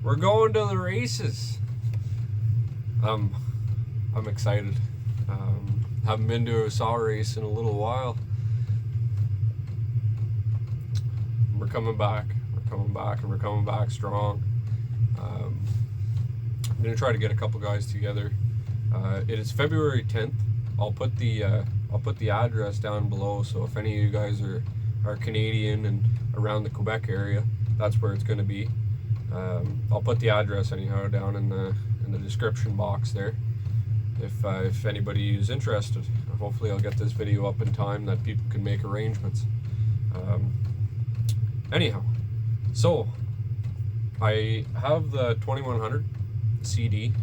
We're going to the races. I'm excited. Haven't been to a saw race in a little while. We're coming back. And we're coming back strong. I'm gonna try to get a couple guys together. It is February 10th. I'll put the address down below. So if any of you guys are Canadian and around the Quebec area, that's where it's gonna be. I'll put the address anyhow down in the description box there. If anybody is interested, hopefully I'll get this video up in time that people can make arrangements. Anyhow, so I have the 2100 CD.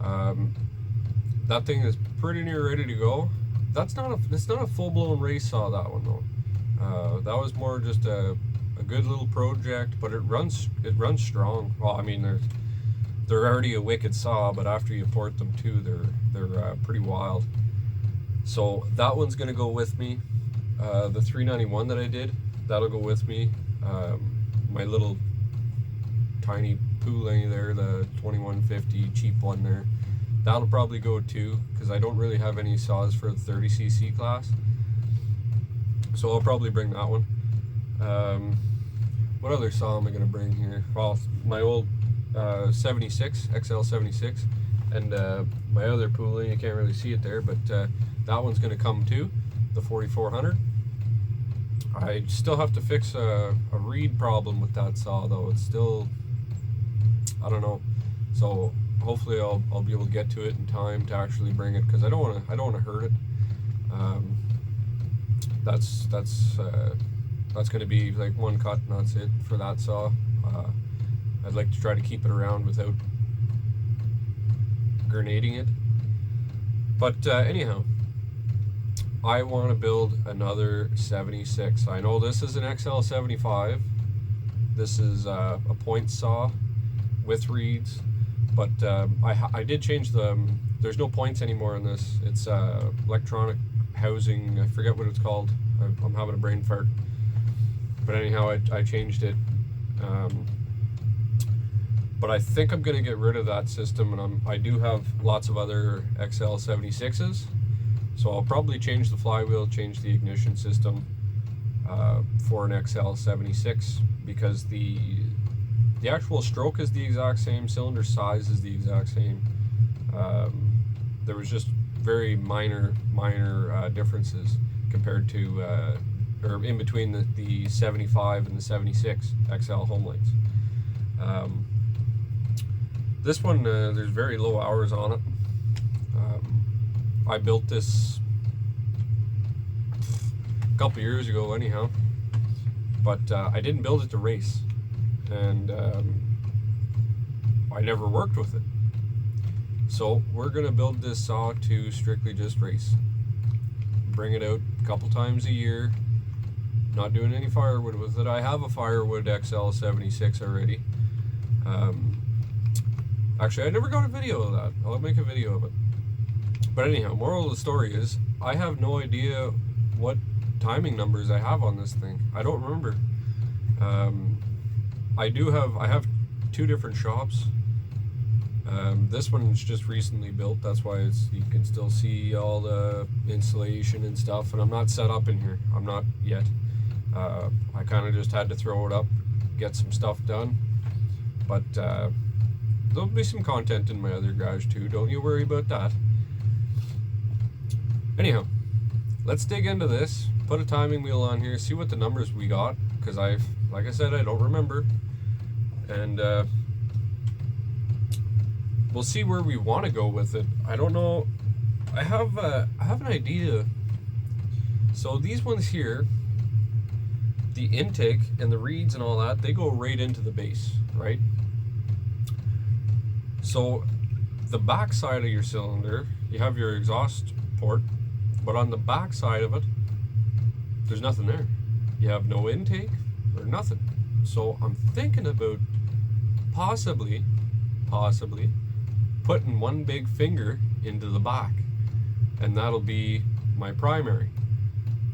That thing is pretty near ready to go. It's not a full-blown race saw, that one though. That was more just a good little project, but it runs strong. Well, I mean, they're already a wicked saw, but after you port them too, they're pretty wild. So that one's gonna go with me. The 391 that I did, that'll go with me. My little tiny Poulet there, the 2150 cheap one there, that'll probably go too, because I don't really have any saws for the 30cc class. So I'll probably bring that one. What other saw am I gonna bring here? Well, my old 76, xl76, and my other Poulet, you can't really see it there, but that one's gonna come too, the 4400. I still have to fix a reed problem with that saw though. It's still, I don't know. So hopefully I'll be able to get to it in time to actually bring it, because I don't want to hurt it. That's going to be like one cut and that's it for that saw. I'd like to try to keep it around without grenading it. But anyhow, I want to build another 76. I know this is an XL75. This is a point saw with reeds, but I did change there's no points anymore in this. It's electronic housing. I forget what it's called. I'm having a brain fart. But anyhow, I changed it. But I think I'm going to get rid of that system, and I do have lots of other XL76s. So I'll probably change the flywheel, change the ignition system for an XL76, because the actual stroke is the exact same, cylinder size is the exact same. There was just very minor differences compared to, or in between the 75 and the 76 XL home lights. This one, there's very low hours on it. I built this a couple years ago anyhow, but I didn't build it to race, and I never worked with it. So we're gonna build this saw to strictly just race. Bring it out a couple times a year. Not doing any firewood with it. I have a firewood XL76 already. Actually, I never got a video of that. I'll make a video of it. But anyhow, moral of the story is, I have no idea what timing numbers I have on this thing. I don't remember. I have two different shops. This one's just recently built, that's why you can still see all the insulation and stuff, and I'm not set up in here. I'm not yet. I kind of just had to throw it up, get some stuff done. But there'll be some content in my other garage too, don't you worry about that. Anyhow, let's dig into this, put a timing wheel on here, see what the numbers we got, because like I said, I don't remember, and we'll see where we want to go with it. I don't know. I have an idea. So these ones here, the intake and the reeds and all that, they go right into the base, right? So the back side of your cylinder, you have your exhaust port, but on the back side of it, there's nothing there. You have no intake or nothing. So I'm thinking about possibly putting one big finger into the back, and that'll be my primary.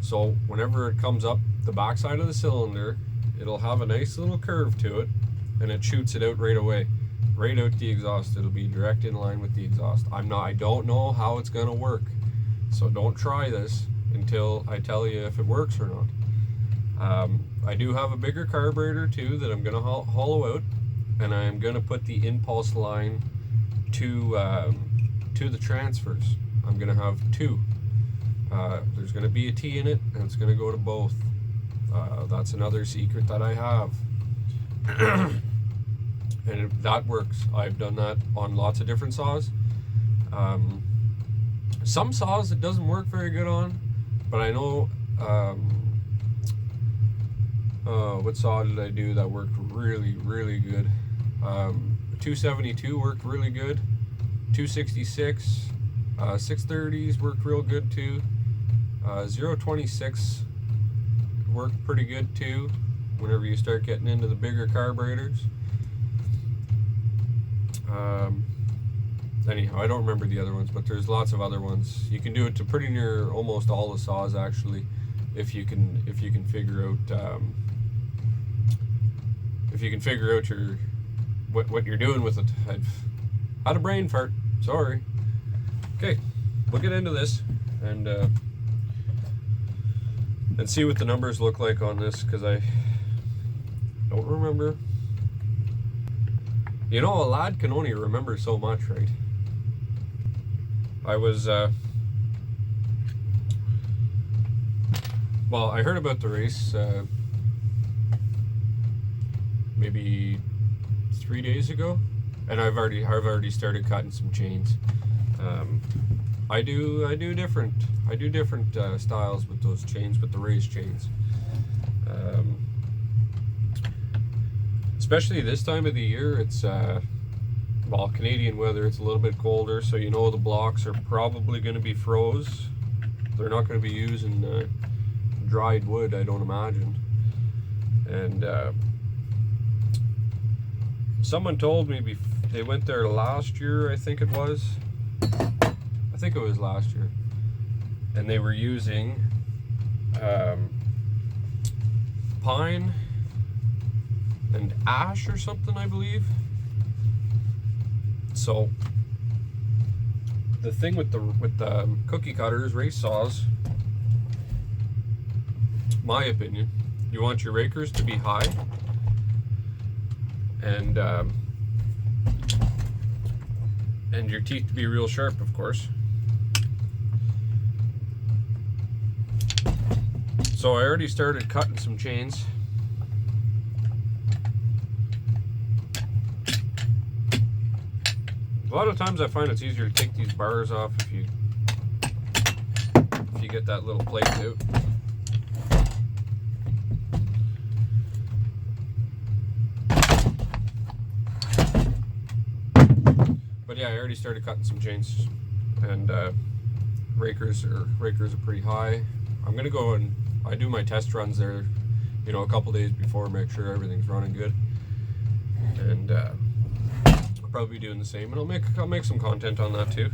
So whenever it comes up the back side of the cylinder, it'll have a nice little curve to it, and it shoots it out right away, right out the exhaust. It'll be direct in line with the exhaust. I don't know how it's gonna work, so don't try this until I tell you if it works or not. I do have a bigger carburetor too that I'm gonna hollow out, and I'm gonna put the impulse line to the transfers. I'm gonna have two. There's gonna be a T in it, and it's gonna go to both. That's another secret that I have. And that works. I've done that on lots of different saws. Some saws it doesn't work very good on, but I know, what saw did I do that worked really, really good? 272 worked really good. 266, 630s worked real good too. 026 worked pretty good too whenever you start getting into the bigger carburetors. Anyhow, I don't remember the other ones, but there's lots of other ones. You can do it to pretty near almost all the saws actually, if you can figure out your what you're doing with it. I've had a brain fart. Sorry. Okay, we'll get into this and see what the numbers look like on this, because I don't remember. You know, a lad can only remember so much, right? I was, well, I heard about the race maybe 3 days ago, and I've already started cutting some chains. I do different styles with those chains, with the race chains. Especially this time of the year, it's well, Canadian weather, it's a little bit colder, so you know the blocks are probably going to be froze. They're not going to be using dried wood, I don't imagine. And someone told me they went there last year, I think it was last year, and they were using pine and ash or something, I believe. So the thing with the cookie cutters, race saws, my opinion, you want your rakers to be high, and your teeth to be real sharp, of course. So I already started cutting some chains. A lot of times I find it's easier to take these bars off if you get that little plate out. But yeah, I already started cutting some chains, and rakers are pretty high. I'm gonna go and I do my test runs there, you know, a couple days before, make sure everything's running good, and I'll probably be doing the same, and I'll make some content on that too.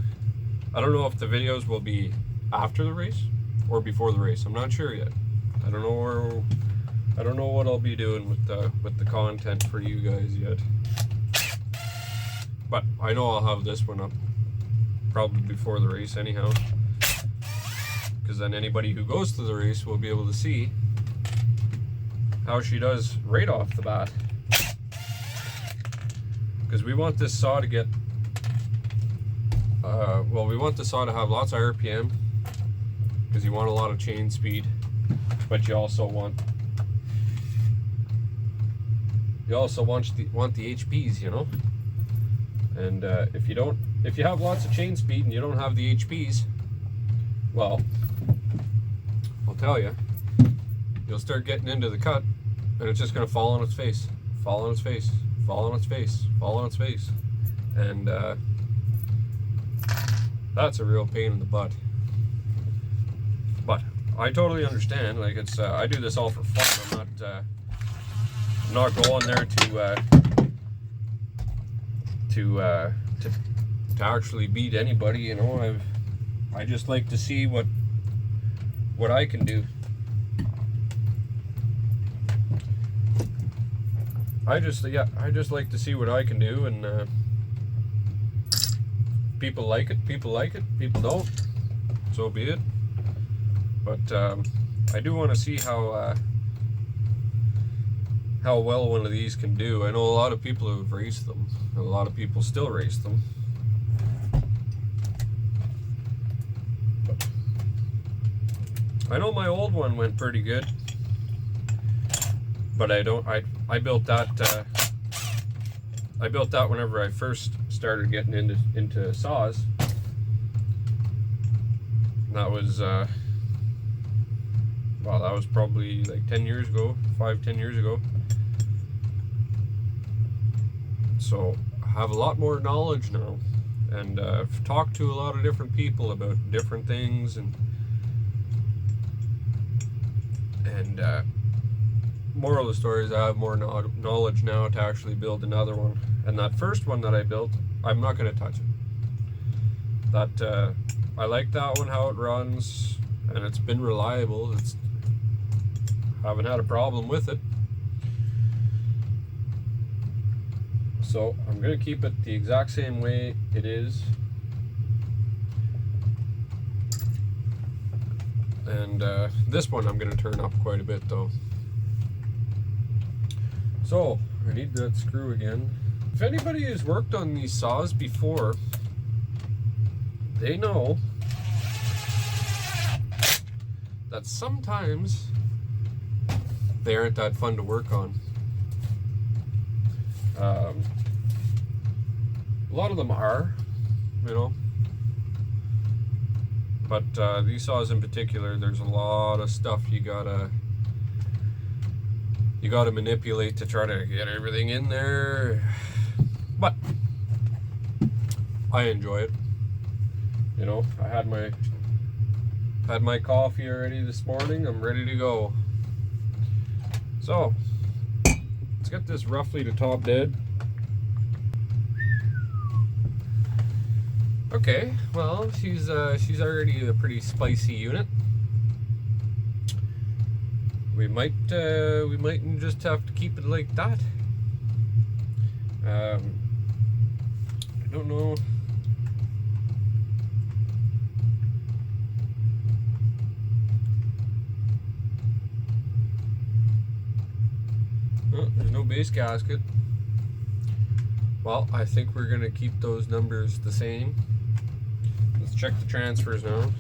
I don't know if the videos will be after the race or before the race. I'm not sure yet. I don't know what I'll be doing with the content for you guys yet. But I know I'll have this one up probably before the race anyhow, because then anybody who goes to the race will be able to see how she does right off the bat. Because we want this saw to get, well, we want the saw to have lots of RPM, because you want a lot of chain speed, but you also want the HPs, you know. And if you have lots of chain speed and you don't have the HPs, well, I'll tell you, you'll start getting into the cut, and it's just going to fall on its face, fall on its face, fall on its face, fall on its face, and that's a real pain in the butt. But I totally understand. Like, it's I do this all for fun. I'm not going there to actually beat anybody, you know. I just like to see what I can do. I just like to see what I can do, and people like it, people don't, so be it. But I do want to see how well one of these can do. I know a lot of people who have raced them, and a lot of people still race them. But I know my old one went pretty good, but I built that. I built that whenever I first started getting into saws. And that was well, that was probably like 10 years ago, 5-10 years ago. So I have a lot more knowledge now, and I've talked to a lot of different people about different things, and moral of the story is I have more knowledge now to actually build another one. And that first one that I built, I'm not going to touch it. That I like that one, how it runs, and it's been reliable. Haven't had a problem with it. So I'm going to keep it the exact same way it is. And this one I'm going to turn up quite a bit though. So I need that screw again. If anybody has worked on these saws before, they know that sometimes they aren't that fun to work on. A lot of them are, you know, but these saws in particular, there's a lot of stuff you gotta manipulate to try to get everything in there. But I enjoy it. You know, I had my coffee already this morning. I'm ready to go. So let's get this roughly to top dead. Okay, well, she's already a pretty spicy unit. We might just have to keep it like that. I don't know. Oh, there's no base gasket. Well, I think we're gonna keep those numbers the same. Let's check the transfers now.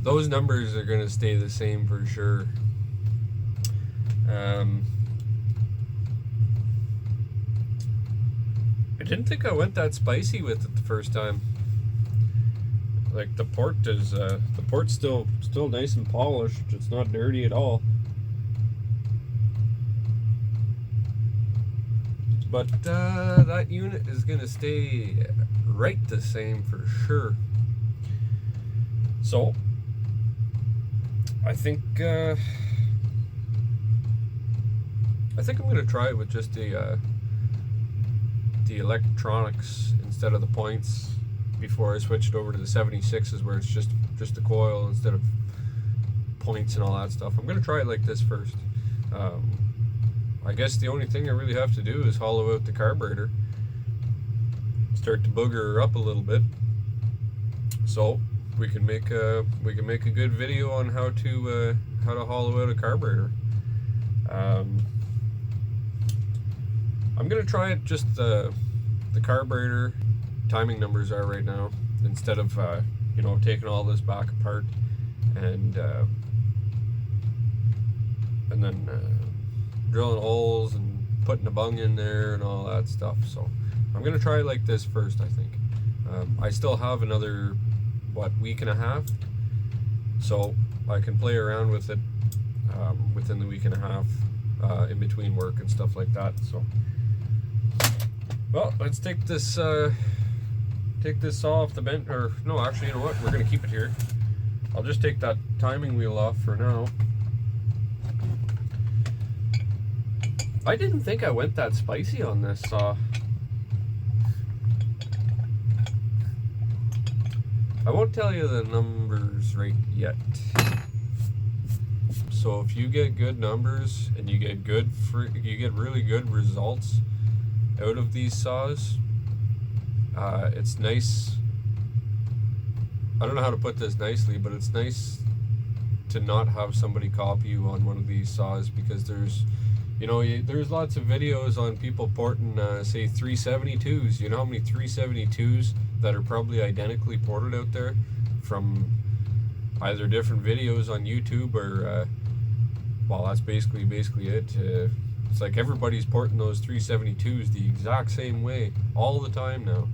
Those numbers are going to stay the same for sure. I didn't think I went that spicy with it the first time. Like the port's still nice and polished. It's not dirty at all. But that unit is going to stay right the same for sure. So I think I'm going to try it with just the electronics instead of the points before I switch it over to the 76s, where it's just the coil instead of points and all that stuff. I'm going to try it like this first. I guess the only thing I really have to do is hollow out the carburetor, start to booger her up a little bit, so we can make a good video on how to hollow out a carburetor. I'm gonna try it just the carburetor timing numbers are right now, instead of taking all this back apart and then drilling holes and putting a bung in there and all that stuff. So I'm gonna try it like this first, I think. I still have another week and a half, so I can play around with it within the week and a half, in between work and stuff like that. So, well, let's take this saw off the bench, or no, actually, you know what? We're gonna keep it here. I'll just take that timing wheel off for now. I didn't think I went that spicy on this saw. I won't tell you the numbers right yet. So if you get good numbers and you get really good results out of these saws, it's nice. I don't know how to put this nicely, but it's nice to not have somebody copy you on one of these saws, because there's lots of videos on people porting, say 372s. You know how many 372s that are probably identically ported out there from either different videos on YouTube or, well, that's basically it. It's like everybody's porting those 372s the exact same way all the time now.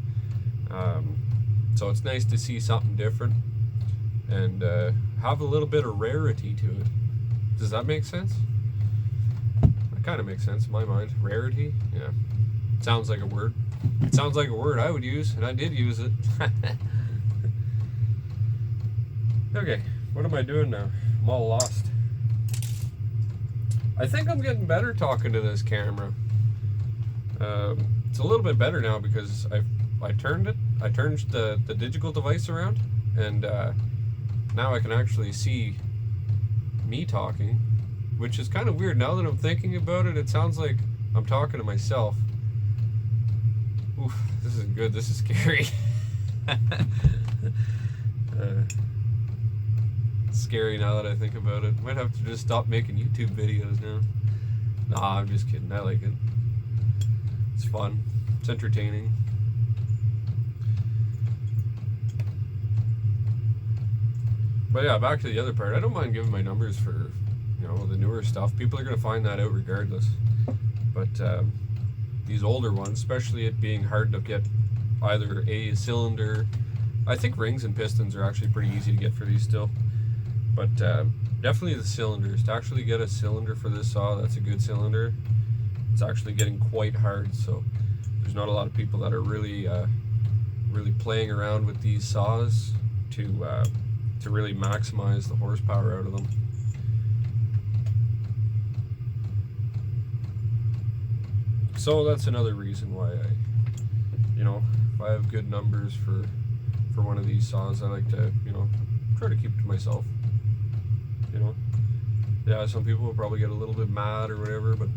So it's nice to see something different and have a little bit of rarity to it. Does that make sense? That kind of makes sense in my mind. Rarity? Yeah. Sounds like a word. It sounds like a word I would use, and I did use it. Okay, what am I doing now? I'm all lost. I think I'm getting better talking to this camera. It's a little bit better now because I turned the digital device around, and now I can actually see me talking, which is kind of weird. Now that I'm thinking about it, it sounds like I'm talking to myself. Oof, this isn't good. This is scary. It's scary now that I think about it. Might have to just stop making YouTube videos now. Nah, I'm just kidding. I like it. It's fun. It's entertaining. But yeah, back to the other part. I don't mind giving my numbers for, the newer stuff. People are going to find that out regardless. But these older ones, especially it being hard to get either a cylinder. I think rings and pistons are actually pretty easy to get for these still. But definitely the cylinders. To actually get a cylinder for this saw that's a good cylinder, it's actually getting quite hard. So there's not a lot of people that are really playing around with these saws to really maximize the horsepower out of them. So that's another reason why if I have good numbers for one of these saws, I like to, try to keep it to myself. Yeah, some people will probably get a little bit mad or whatever, but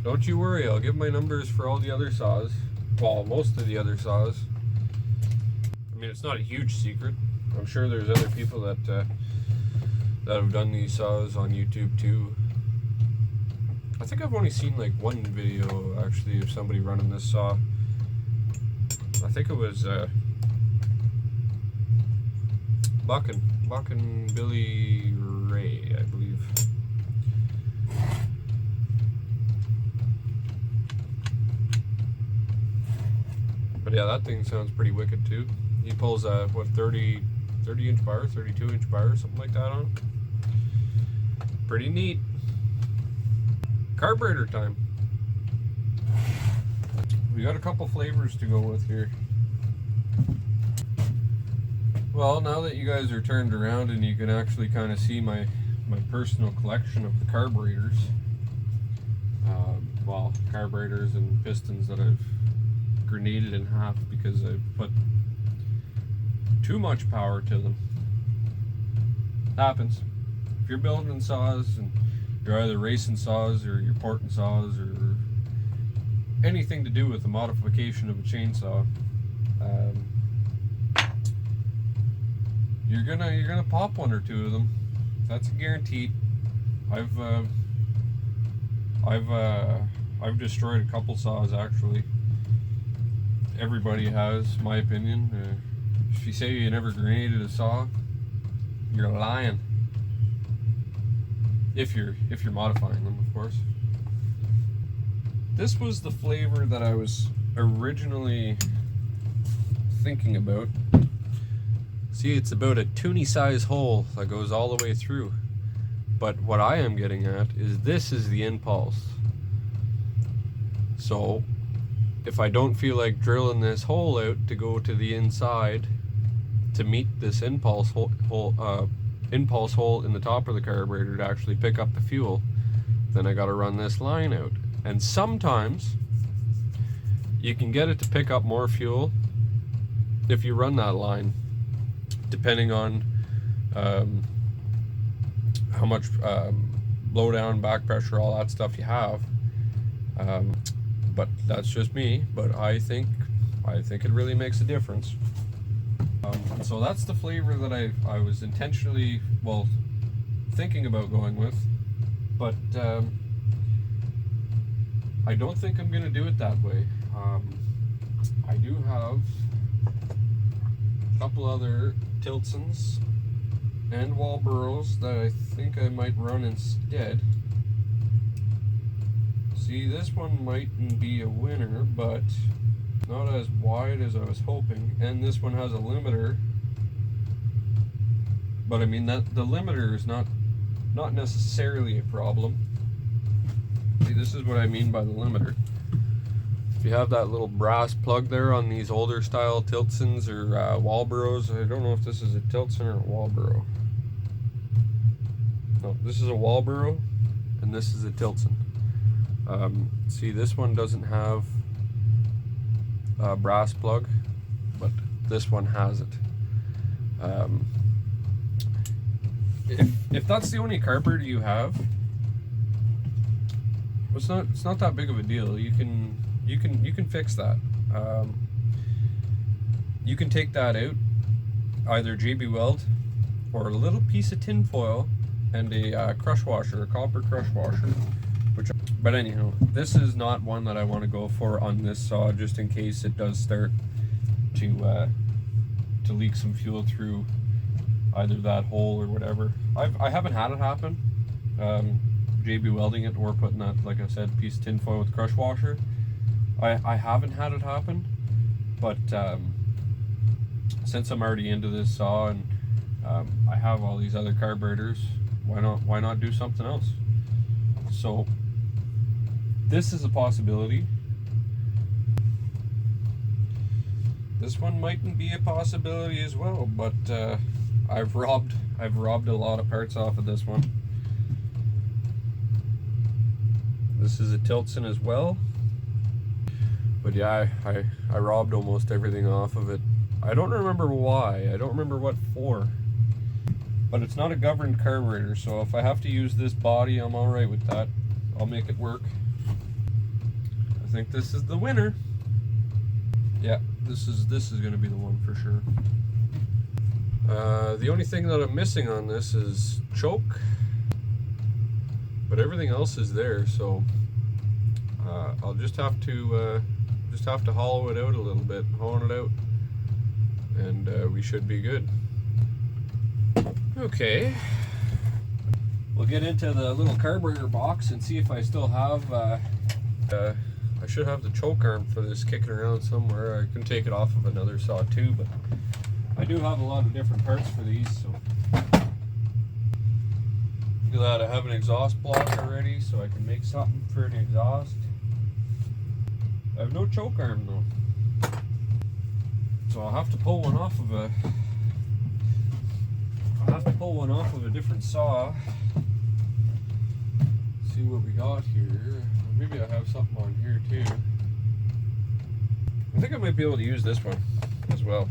don't you worry, I'll give my numbers for all the other saws. Well, most of the other saws. I mean, it's not a huge secret. I'm sure there's other people that have done these saws on YouTube too. I think I've only seen like one video actually of somebody running this saw. I think it was Buck and Billy Ray, I believe. But yeah, that thing sounds pretty wicked too. He pulls a 30 inch bar, 32 inch bar, something like that on. Pretty neat. Carburetor time. We got a couple flavors to go with here. Well, now that you guys are turned around and you can actually kind of see my personal collection of the carburetors, carburetors and pistons that I've grenaded in half because I've put too much power to them. Happens. If you're building saws and you're either racing saws or you're porting saws or anything to do with the modification of a chainsaw, you're gonna pop one or two of them. That's guaranteed. I've destroyed a couple saws actually. Everybody has, my opinion. If you say you never grenaded a saw, you're lying. If you're modifying them, of course. This was the flavor that I was originally thinking about. See, it's about a toonie size hole that goes all the way through. But what I am getting at is this is the impulse. So if I don't feel like drilling this hole out to go to the inside to meet this impulse hole in the top of the carburetor to actually pick up the fuel, then I got to run this line out. And sometimes you can get it to pick up more fuel if you run that line, depending on how much blowdown, back pressure, all that stuff you have. But that's just me. But I think it really makes a difference. So that's the flavor that I was intentionally, well, thinking about going with, but I don't think I'm gonna do it that way. I do have a couple other Tiltsons and Walboros that I think I might run instead. See, this one mightn't be a winner, but not as wide as I was hoping, and this one has a limiter. But I mean, that the limiter is not necessarily a problem. See, this is what I mean by the limiter. If you have that little brass plug there on these older style Tiltsons or Walboros, I don't know if this is a Tiltson or a Walboro. No, this is a Walboro, and this is a Tiltson. See, this one doesn't have a brass plug, but this one has it. If that's the only carburetor you have, it's not that big of a deal. You can fix that. You can take that out, either JB Weld or a little piece of tin foil and a crush washer, a copper crush washer. But anyhow, this is not one that I want to go for on this saw, just in case it does start to leak some fuel through either that hole or whatever. I haven't had it happen, JB welding it or putting that, like I said, piece of tin foil with crush washer. I haven't had it happen, but since I'm already into this saw and I have all these other carburetors, why not do something else? So this is a possibility. This one mightn't be a possibility as well, but I've robbed a lot of parts off of this one. This is a Tiltson as well, but yeah, I robbed almost everything off of it. I don't remember why. I don't remember what for, but it's not a governed carburetor, so if I have to use this body, I'm all right with that. I'll make it work. I think this is the winner. Yeah, this is going to be the one for sure. The only thing that I'm missing on this is choke, but everything else is there. So I'll just have to hollow it out a little bit, hone it out, and we should be good. Okay, we'll get into the little carburetor box and see if I still have. I should have the choke arm for this kicking around somewhere. I can take it off of another saw too, but I do have a lot of different parts for these. So look at that, I have an exhaust block already, so I can make something for an exhaust. I have no choke arm though, so I'll have to pull one off of a different saw. See what we got here. Maybe I have something on here too. I think I might be able to use this one as well.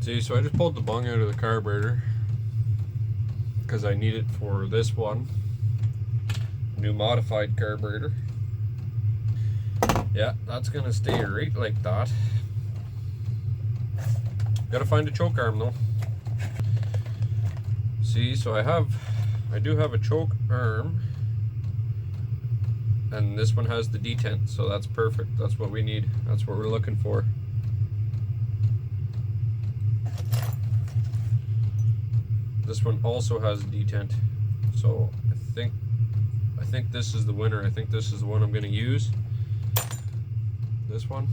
See, so I just pulled the bung out of the carburetor because I need it for this one, new modified carburetor. Yeah, that's gonna stay right like that. Gotta find a choke arm though. See, so I do have a choke arm, and this one has the detent, so that's perfect. That's what we need. That's what we're looking for. This one also has a detent, so I think this is the winner. I think this is the one I'm going to use. This one.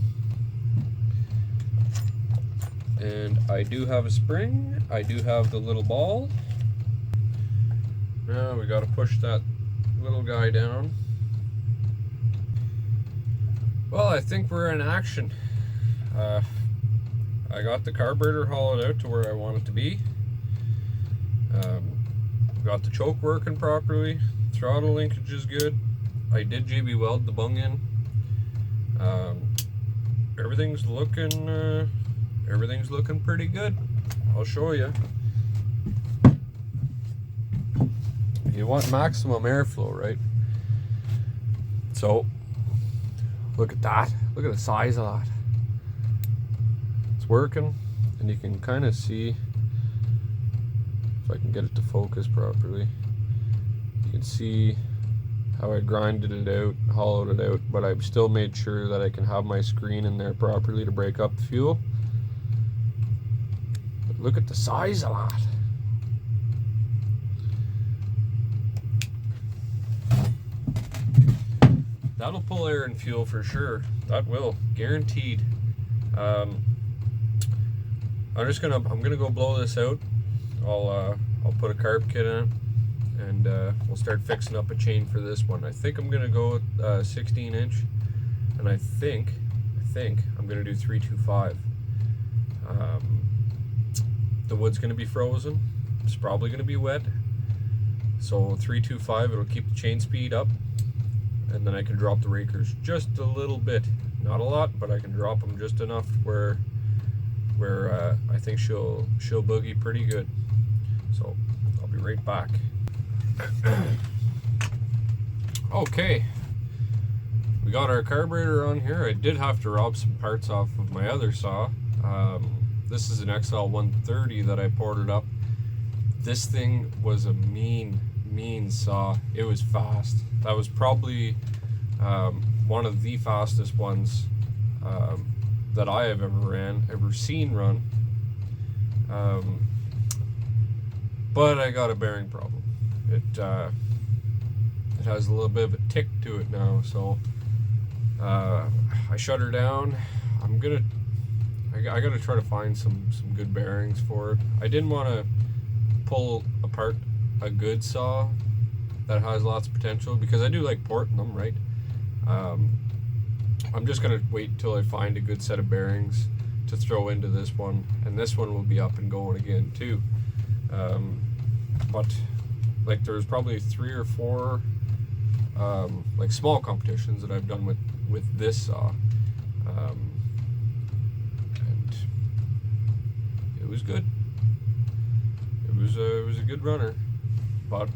And I do have a spring. I do have the little ball. Now we got to push that little guy down. Well, I think we're in action. I got the carburetor hollowed out to where I want it to be. got the choke working properly. Throttle linkage is good. I did JB weld the bung in. Everything's looking pretty good. I'll show you. You want maximum airflow, right? So look at that. Look at the size of that. It's working, and you can kind of see, if I can get it to focus properly, you can see how I grinded it out, hollowed it out, but I've still made sure that I can have my screen in there properly to break up the fuel. But look at the size of that. That'll pull air and fuel for sure. That will, guaranteed. I'm gonna go blow this out. I'll put a carb kit in it, and we'll start fixing up a chain for this one. I think I'm gonna go with 16 inch, and I think I'm gonna do 325. The wood's gonna be frozen. It's probably gonna be wet. So 325, it'll keep the chain speed up. And then I can drop the rakers just a little bit, not a lot, but I can drop them just enough where I think she'll boogie pretty good. So I'll be right back. Okay, we got our carburetor on here. I did have to rob some parts off of my other saw. This is an XL130 that I ported up. This thing was a mean saw. It was fast. That was probably one of the fastest ones that I have ever seen run. But I got a bearing problem. It has a little bit of a tick to it now, so I shut her down. I gotta try to find some good bearings for it. I didn't want to pull apart a good saw that has lots of potential, because I do like porting them, right? I'm just gonna wait until I find a good set of bearings to throw into this one, and this one will be up and going again too. But like, there's probably 3 or 4 like small competitions that I've done with this saw, and it was good. It was a good runner, but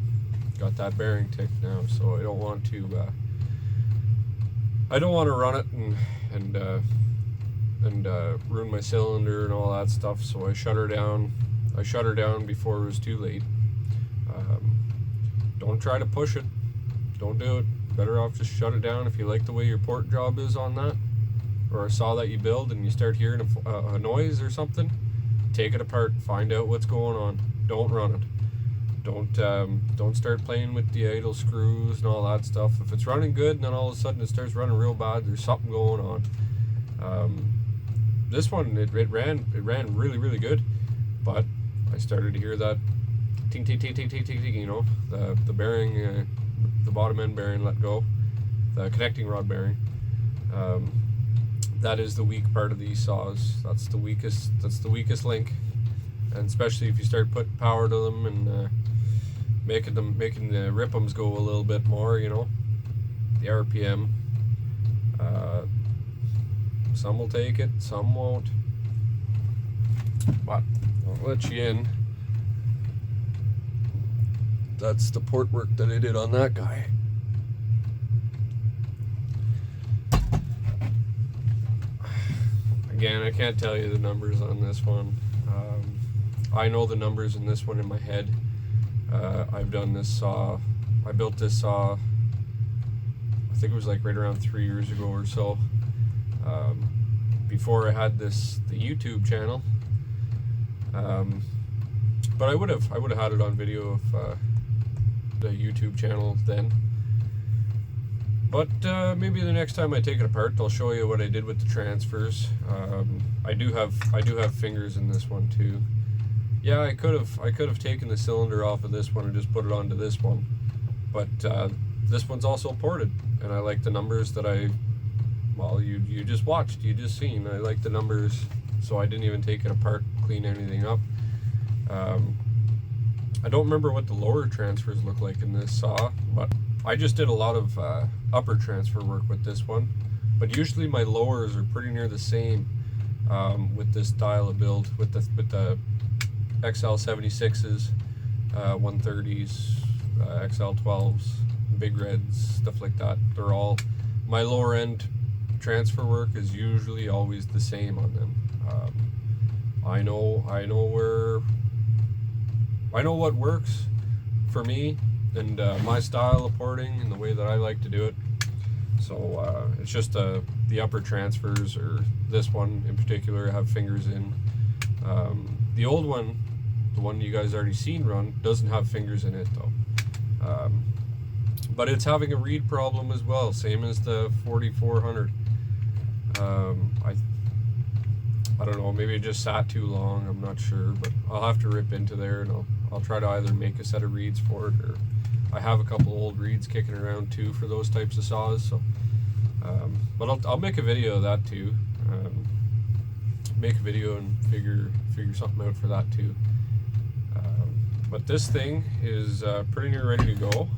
got that bearing tick now, so I don't want to run it and ruin my cylinder and all that stuff. So I shut her down. I shut her down before it was too late. Don't try to push it. Don't do it. Better off just shut it down. If you like the way your port job is on that, or a saw that you build, and you start hearing a noise or something, take it apart. Find out what's going on. Don't run it. Don't start playing with the idle screws and all that stuff. If it's running good and then all of a sudden it starts running real bad, there's something going on. This one, it ran really good, but I started to hear that ting ting ting ting ting ting, you know, the bearing, the bottom end bearing let go, the connecting rod bearing. That is the weak part of these saws. That's the weakest link, and especially if you start putting power to them and making the rip'ems go a little bit more, you know, the RPM. Some will take it, some won't, but I'll let you in. That's the port work that I did on that guy. Again, I can't tell you the numbers on this one. I know the numbers in this one in my head. I've done this saw. I built this saw, I think it was like right around 3 years ago or so. Before I had the YouTube channel. But I would have had it on video if the YouTube channel then. But maybe the next time I take it apart, I'll show you what I did with the transfers. I do have fingers in this one too. Yeah, I could have taken the cylinder off of this one and just put it onto this one, but this one's also ported, and I like the numbers that you just watched, you just seen. I like the numbers, so I didn't even take it apart, clean anything up. I don't remember what the lower transfers look like in this saw, but I just did a lot of upper transfer work with this one. But usually my lowers are pretty near the same with this style of build, with the xl76s, 130s, xl12s, big reds, stuff like that. They're all, my lower end transfer work is usually always the same on them. I know what works for me and my style of porting and the way that I like to do it. So it's just the upper transfers, or this one in particular, have fingers in. The old one, the one you guys already seen run, doesn't have fingers in it though. But it's having a read problem as well, same as the 4400. I don't know, maybe it just sat too long, I'm not sure, but I'll have to rip into there and I'll try to either make a set of reeds for it, or I have a couple old reeds kicking around too for those types of saws. So but I'll make a video of that too, make a video and figure something out for that too. But this thing is pretty near ready to go.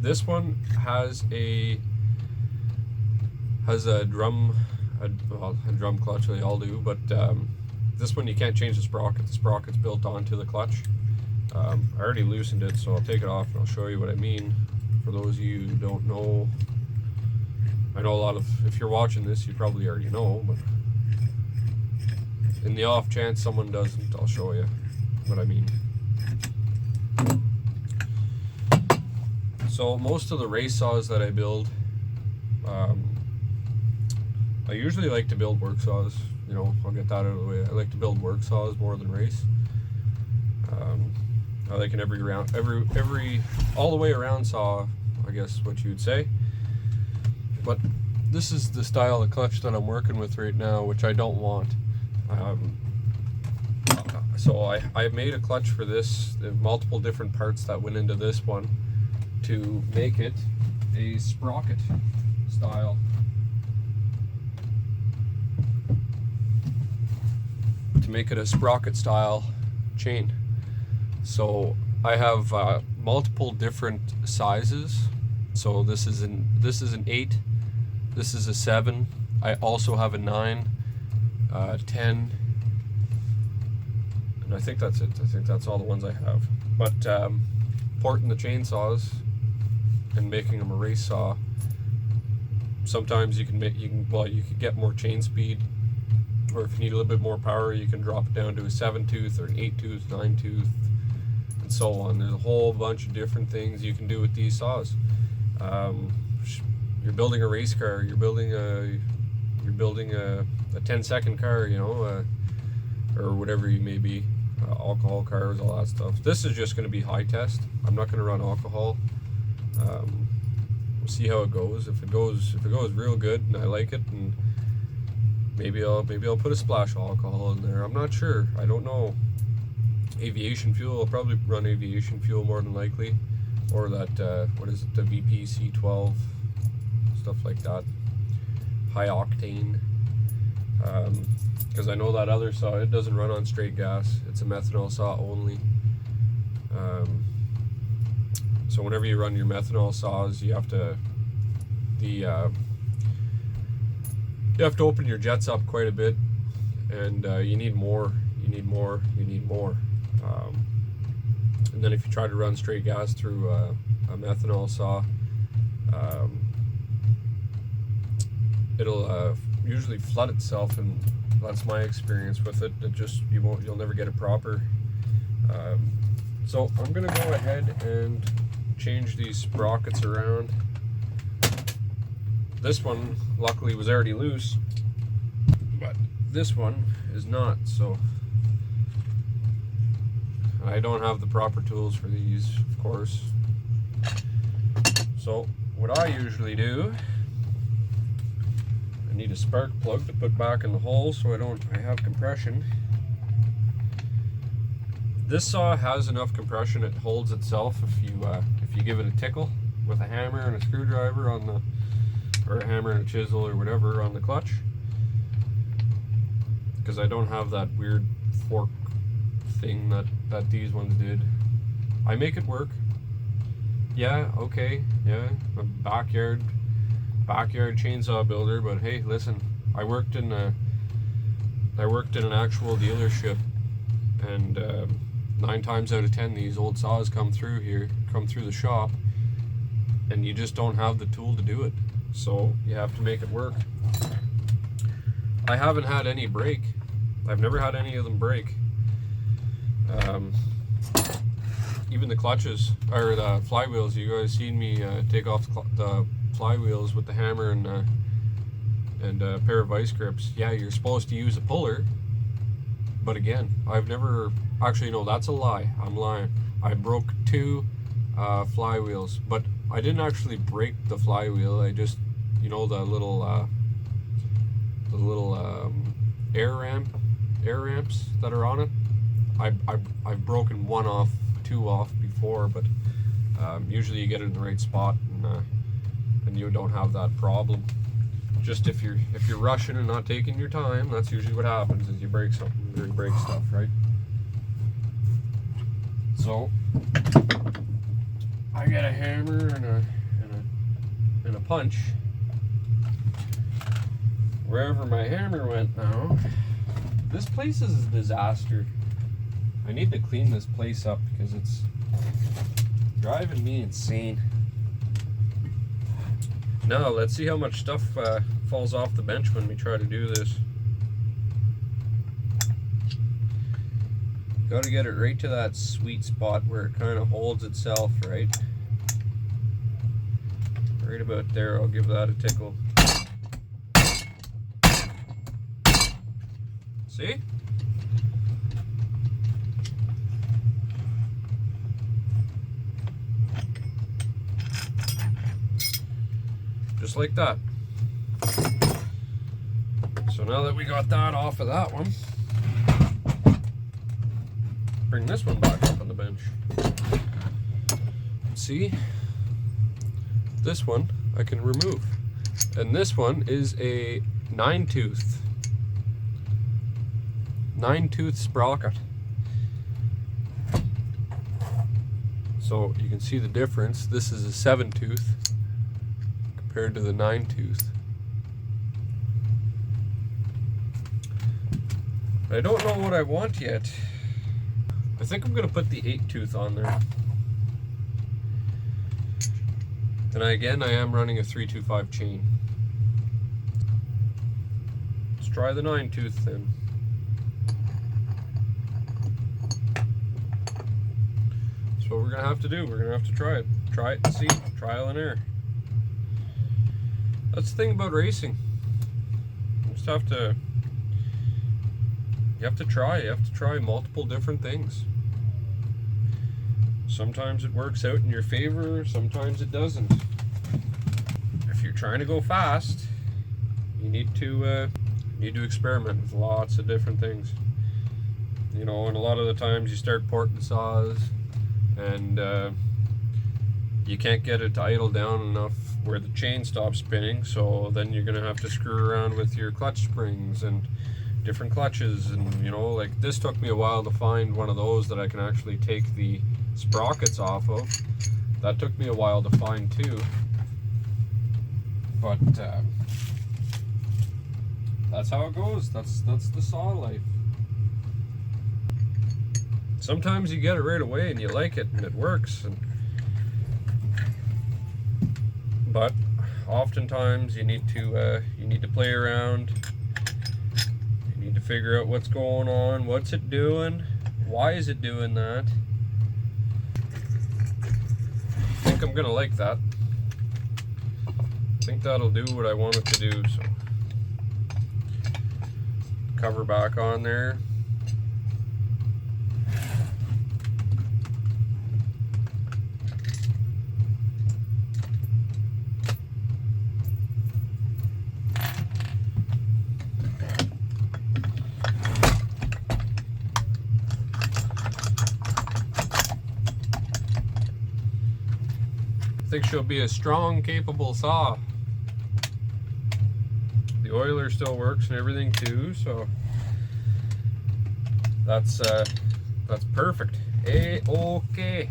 This one has a drum clutch, they all do, but this one you can't change the sprocket. The sprocket's built onto the clutch. I already loosened it, so I'll take it off and I'll show you what I mean. For those of you who don't know, I know a lot of, if you're watching this, you probably already know, but in the off chance someone doesn't, I'll show you what I mean. So most of the race saws that I build, I usually like to build work saws. You know, I'll get that out of the way. I like to build work saws more than race. I like an every all the way around saw, I guess what you'd say. But this is the style of clutch that I'm working with right now, which I don't want. So I made a clutch for this. There are multiple different parts that went into this one to make it a sprocket style. To make it a sprocket style chain. So I have multiple different sizes. So this is an 8, this is a 7. I also have a 9, 10, and I think that's it. I think that's all the ones I have. But porting the chainsaws and making them a race saw, sometimes you could get more chain speed, or if you need a little bit more power, you can drop it down to a 7-tooth or an 8-tooth, 9-tooth, and so on. There's a whole bunch of different things you can do with these saws. You're building a race car, you're building a 10-second car, you know, or whatever you may be, alcohol cars, all that stuff. This is just going to be high test. I'm not going to run alcohol. We'll see how it goes. If it goes real good and I like it, and maybe I'll put a splash of alcohol in there. I'm not sure. I don't know. Aviation fuel. I'll probably run aviation fuel more than likely, or that what is it? The VP C12, stuff like that. High octane. Because I know that other saw, it doesn't run on straight gas. It's a methanol saw only. So whenever you run your methanol saws, you have to open your jets up quite a bit, and you need more. And then if you try to run straight gas through a methanol saw, it'll usually flood itself, and that's my experience with it. You'll never get it proper. So I'm gonna go ahead and change these sprockets around. This one luckily was already loose, but this one is not, so I don't have the proper tools for these, of course. So what I usually do, I need a spark plug to put back in the hole so I have compression. This saw has enough compression, it holds itself if you give it a tickle with a hammer and a screwdriver or a hammer and a chisel or whatever on the clutch. Because I don't have that weird fork thing that these ones did. I make it work. Yeah, okay, yeah, a backyard chainsaw builder, but hey, listen, I worked in an actual dealership, and 9 times out of 10 these old saws come through the shop, and you just don't have the tool to do it, so you have to make it work. I haven't had any break. I've never had any of them break. Even the clutches, or the flywheels, you guys seen me take off the flywheels with the hammer and a pair of vice grips. Yeah, you're supposed to use a puller, but again, I've never, actually no, that's a lie, I'm lying. I broke 2 flywheels, but I didn't actually break the flywheel. I just, you know, the little air ramps that are on it, I've broken 1 off, 2 off before, but usually you get it in the right spot, and you don't have that problem. Just if you're rushing and not taking your time, that's usually what happens, is you break something, or you break stuff, right? So I got a hammer and a punch. Wherever my hammer went now. This place is a disaster. I need to clean this place up because it's driving me insane. Now let's see how much stuff falls off the bench when we try to do this. Got to get it right to that sweet spot where it kind of holds itself, right? Right about there, I'll give that a tickle. See? Just like that. So now that we got that off of that one, bring this one back up on the bench. See? This one I can remove. And this one is a 9-tooth sprocket. So you can see the difference. This is a 7-tooth compared to the 9-tooth. I don't know what I want yet. I think I'm gonna put the 8-tooth on there. And I am running a 325 chain. Let's try the 9-tooth then. That's what we're gonna have to do. We're gonna have to try it. Try it and see. Trial and error. That's the thing about racing. You just have to. You have to try. You have to try multiple different things. Sometimes it works out in your favor. Sometimes it doesn't. If you're trying to go fast, you need to experiment with lots of different things. You know, and a lot of the times you start porting saws, and you can't get it to idle down enough where the chain stops spinning, so then you're gonna have to screw around with your clutch springs and different clutches, and you know, like this took me a while to find one of those that I can actually take the sprockets off of. That took me a while to find too, but that's how it goes. That's the saw life. Sometimes you get it right away and you like it and it works, but oftentimes you need to play around. You need to figure out what's going on, what's it doing, why is it doing that. I think I'm gonna like that. I think that'll do what I want it to do. So cover back on there. I think she'll be a strong, capable saw. The oiler still works and everything too, so that's That's perfect. A-okay.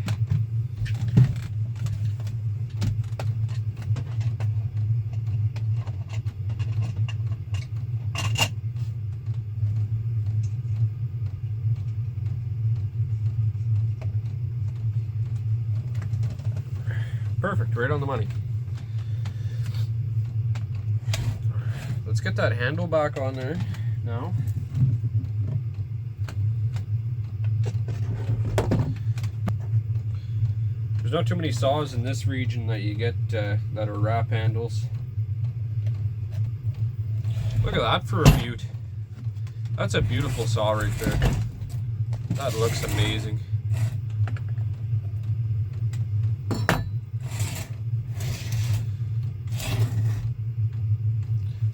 Perfect, right on the money. Let's get that handle back on there now. There's not too many saws in this region that you get that are wrap handles. Look at that for a beaut. That's a beautiful saw right there. That looks amazing.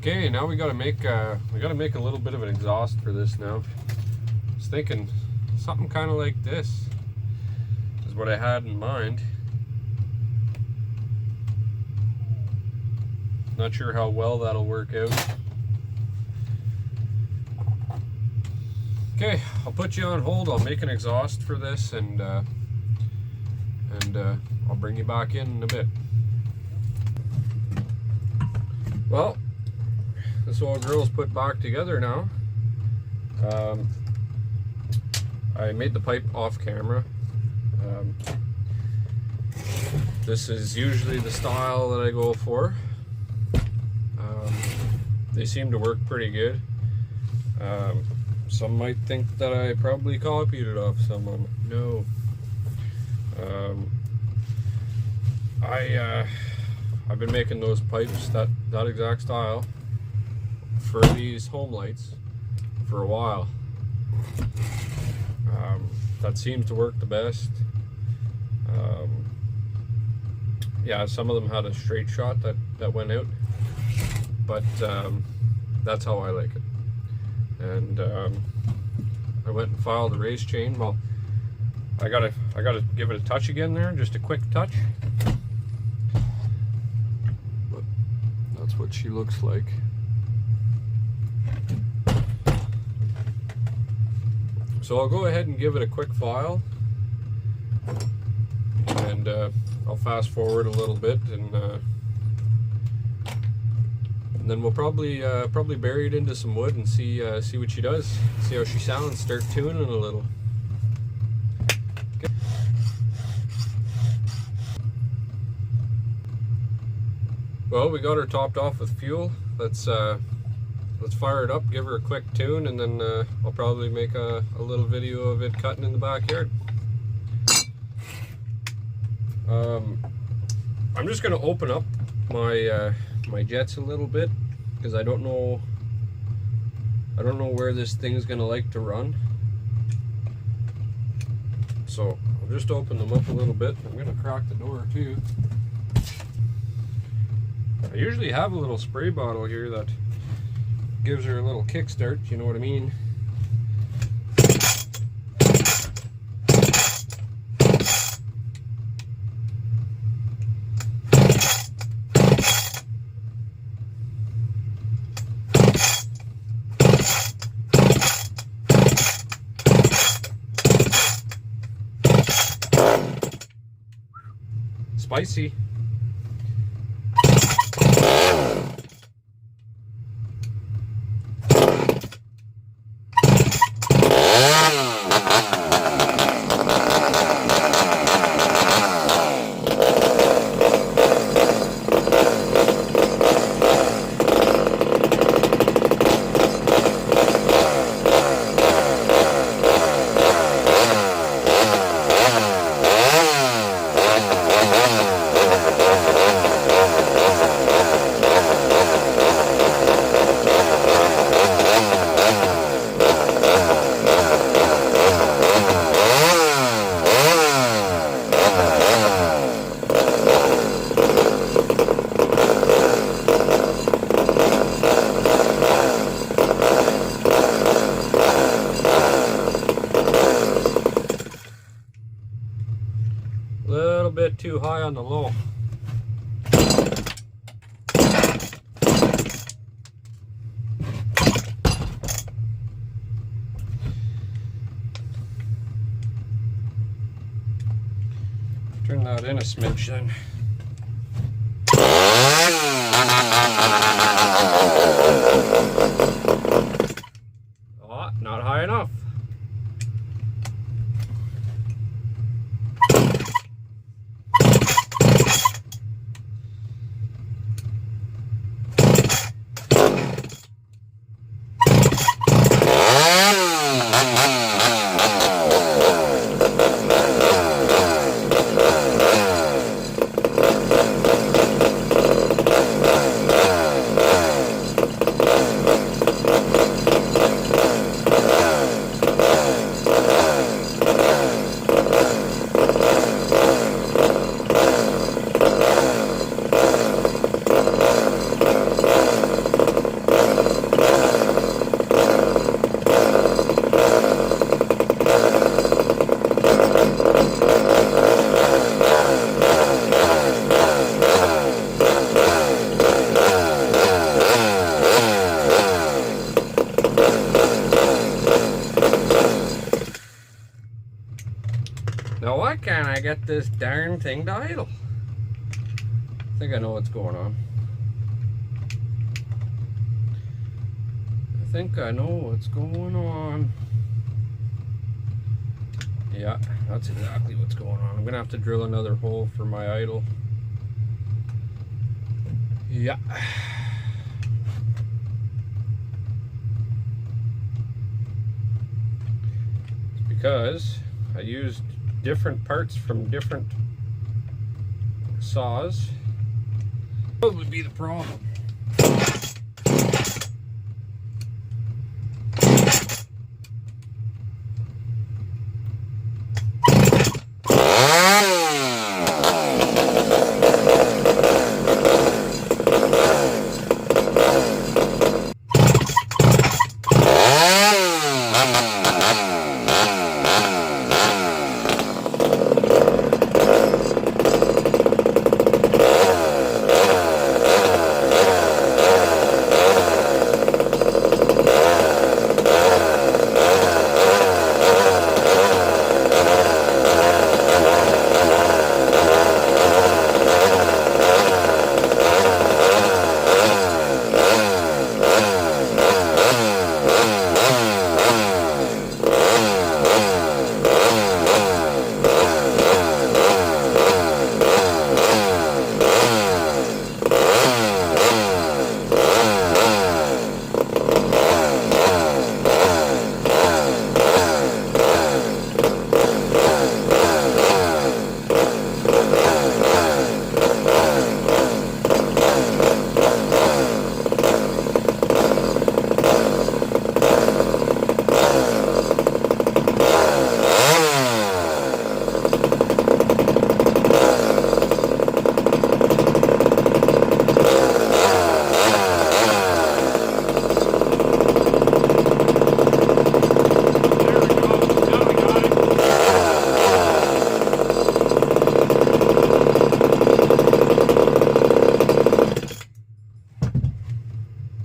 Okay, now we gotta make a little bit of an exhaust for this now. I was thinking something kind of like this is what I had in mind. Not sure how well that'll work out. Okay, I'll put you on hold. I'll make an exhaust for this, and I'll bring you back in a bit. Well, this old girl's put back together now. I made the pipe off camera. This is usually the style that I go for. They seem to work pretty good. Some might think that I probably copied it off someone. No. I've been making those pipes, that exact style, for these home lights for a while. That seems to work the best. Yeah, some of them had a straight shot that went out, but that's how I like it. And I went and filed a race chain. Well, I gotta give it a touch again there, just a quick touch. But that's what she looks like. So I'll go ahead and give it a quick file, and I'll fast forward a little bit, and then we'll probably bury it into some wood and see what she does, see how she sounds, start tuning a little. Okay. Well, we got her topped off with fuel. Let's fire it up, give her a quick tune, and then I'll probably make a little video of it cutting in the backyard. I'm just going to open up my jets a little bit, because I don't know where this thing's going to like to run. So I'll just open them up a little bit. I'm going to crack the door too. I usually have a little spray bottle here that gives her a little kickstart, you know what I mean? Spicy. Too high on the low. that in a smidge then. Oh, not high enough. Now why can't I get this darn thing to idle? I think I know what's going on. I think I know what's going on. Yeah, that's exactly what's going on. I'm gonna have to drill another hole for my idle. Yeah. It's because I used different parts from different saws. What would be the problem?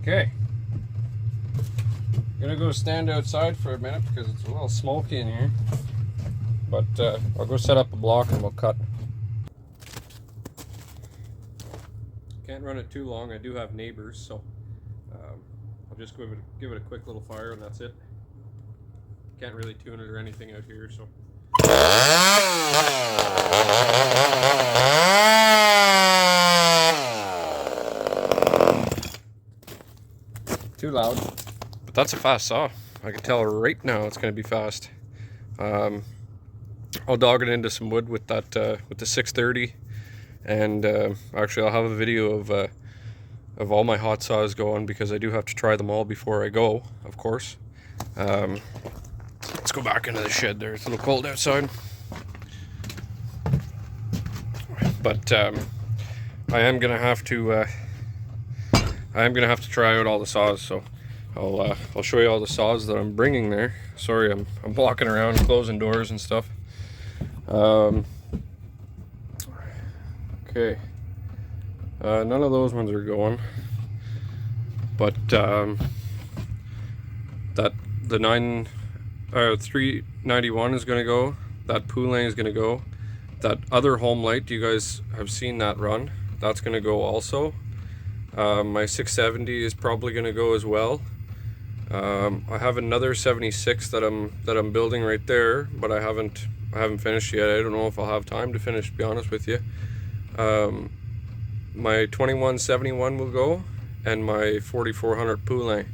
Okay, I'm gonna go stand outside for a minute because it's a little smoky in here, but I'll go set up a block and we'll cut. Can't run it too long. I do have neighbors, so I'll just give it a quick little fire and that's it. Can't really tune it or anything out here, so. Too loud, but that's a fast saw. I can tell right now it's going to be fast. I'll dog it into some wood with that with the 630, and actually I'll have a video of all my hot saws going because I do have to try them all before I go, of course. Let's go back into the shed there. It's a little cold outside, but I am gonna have to try out all the saws, so I'll show you all the saws that I'm bringing there. Sorry, I'm walking around closing doors and stuff. Okay, none of those ones are going, but that the 391 is gonna go. That Poulan is gonna go. that other home light, you guys have seen that run. That's going to go also. My 670 is probably going to go as well. I have another 76 that I'm building right there, but I haven't finished yet. I don't know if I'll have time to finish, to be honest with you. My 2171 will go, and my 4400 Poulain,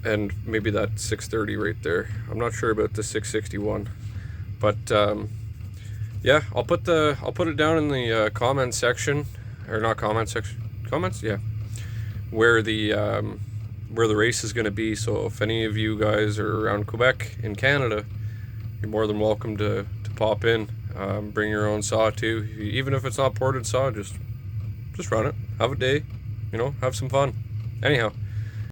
and maybe that 630 right there. I'm not sure about the 661, but yeah, I'll put it down in the comment section, or not comment section, comments, yeah, where the race is going to be. So if any of you guys are around Quebec in Canada, you're more than welcome to pop in. Bring your own saw too, even if it's not ported saw. Just run it, have a day, you know, have some fun. Anyhow,